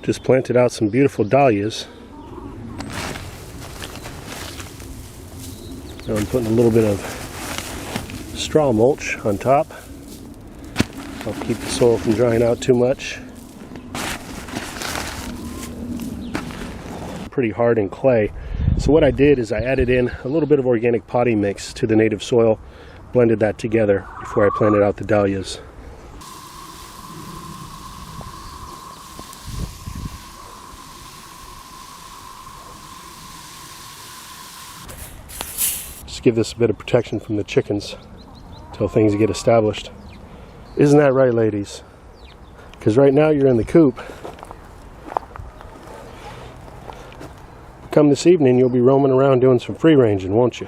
just planted out some beautiful dahlias. Now I'm putting a little bit of straw mulch on top. I'll keep the soil from drying out too much. Pretty hard in clay. So what I did is I added in a little bit of organic potting mix to the native soil, blended that together before I planted out the dahlias. Just give this a bit of protection from the chickens until things get established. Isn't that right, ladies? Because right now you're in the coop. Come this evening, you'll be roaming around doing some free ranging, won't you?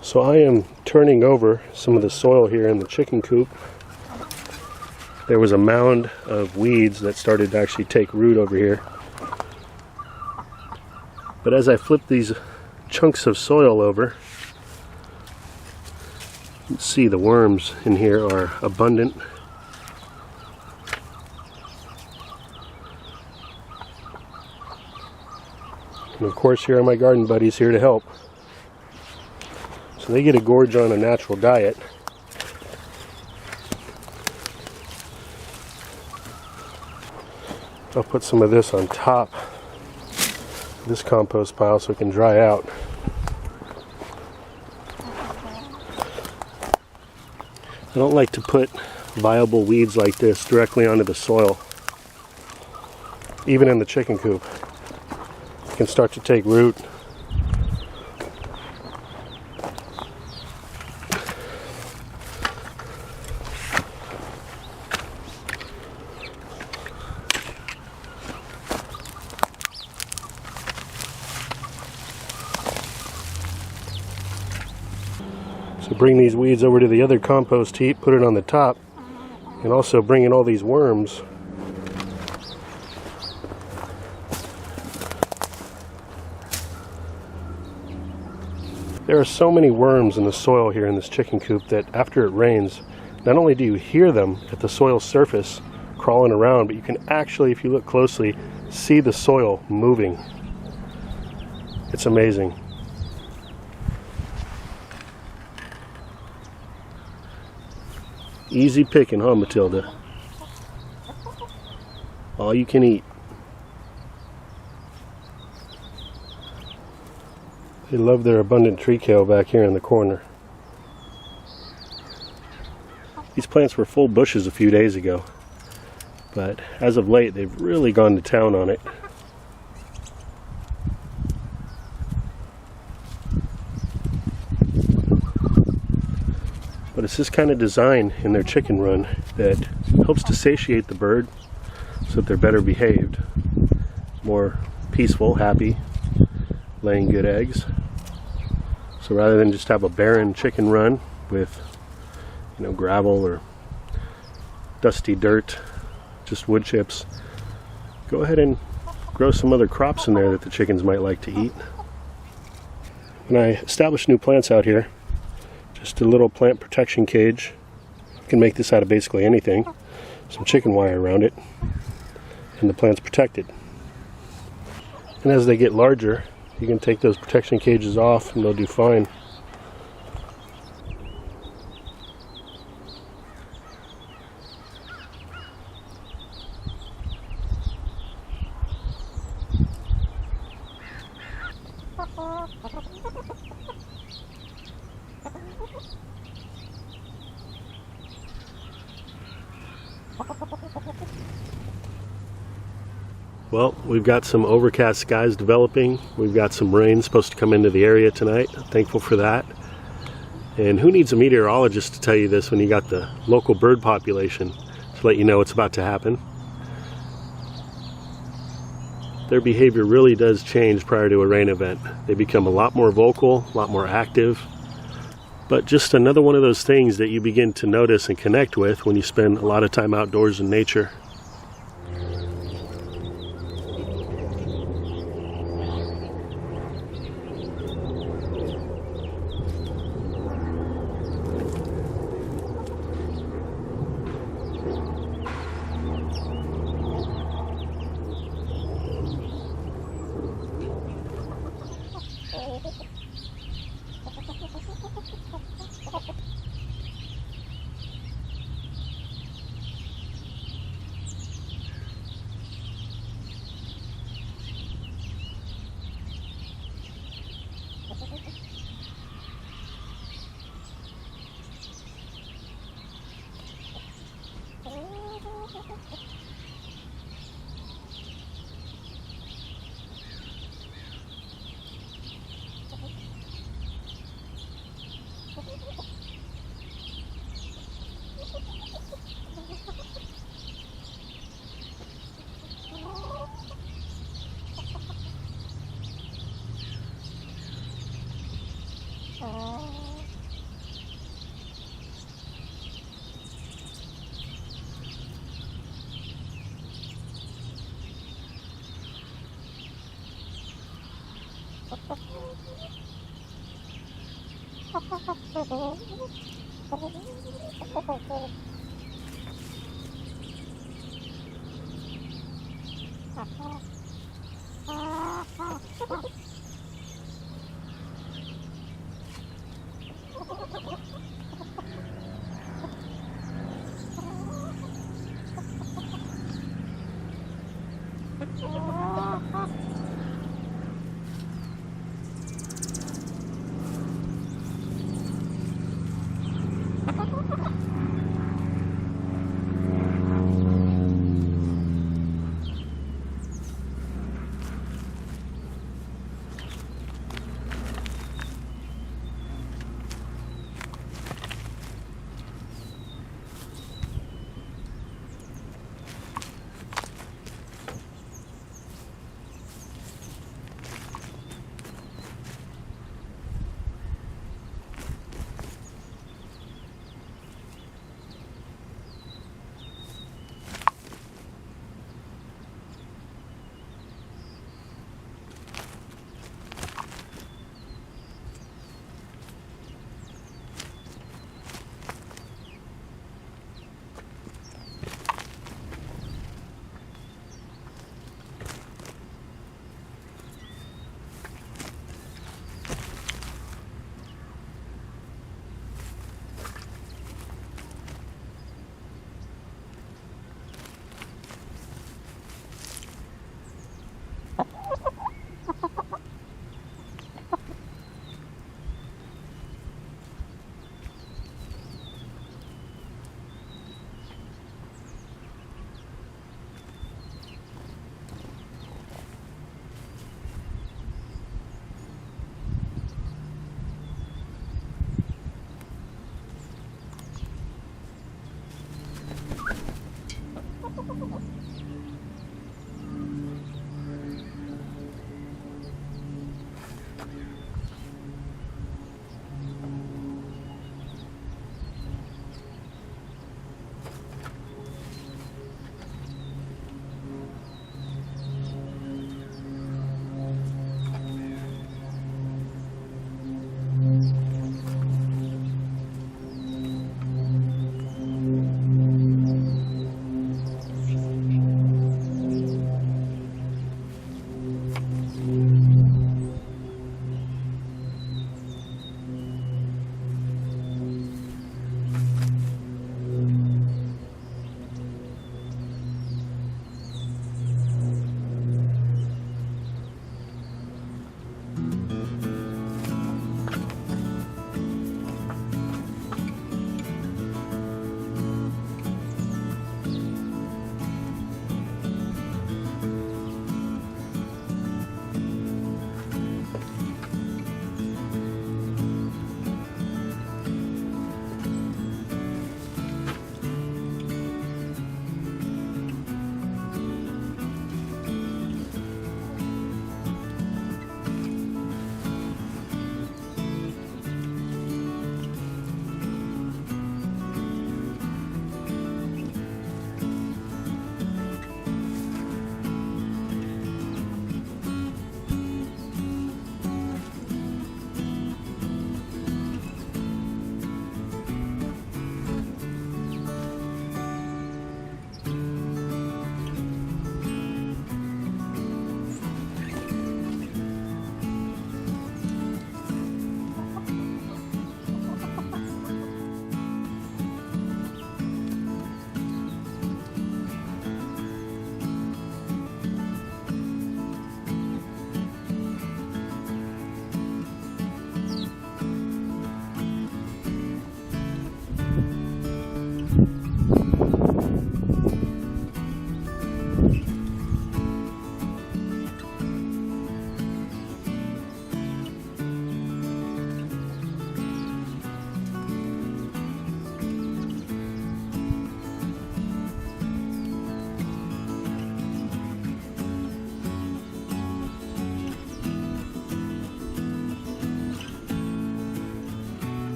So I am turning over some of the soil here in the chicken coop. There was a mound of weeds that started to actually take root over here. But as I flip these chunks of soil over, you can see the worms in here are abundant. And of course, here are my garden buddies here to help. So they get a gorge on a natural diet. I'll put some of this on top of this compost pile so it can dry out. I don't like to put viable weeds like this directly onto the soil, even in the chicken coop. Can start to take root. So bring these weeds over to the other compost heap, put it on the top, and also bring in all these worms. There are so many worms in the soil here in this chicken coop that after it rains, not only do you hear them at the soil surface crawling around, but you can actually, if you look closely, see the soil moving. It's amazing. Easy picking, huh, Matilda? All you can eat. They love their abundant tree kale back here in the corner. These plants were full bushes a few days ago, but as of late they've really gone to town on it. But it's this kind of design in their chicken run that helps to satiate the bird so that they're better behaved, more peaceful, happy, laying good eggs. So rather than just have a barren chicken run with, gravel or dusty dirt, just wood chips, go ahead and grow some other crops in there that the chickens might like to eat. When I establish new plants out here, just a little plant protection cage. You can make this out of basically anything. Some chicken wire around it, and the plant's protected. And as they get larger, you can take those protection cages off and they'll do fine. Well, we've got some overcast skies developing. We've got some rain supposed to come into the area tonight. Thankful for that. And who needs a meteorologist to tell you this when you got the local bird population to let you know what's about to happen? Their behavior really does change prior to a rain event. They become a lot more vocal, a lot more active. But just another one of those things that you begin to notice and connect with when you spend a lot of time outdoors in nature. Oh.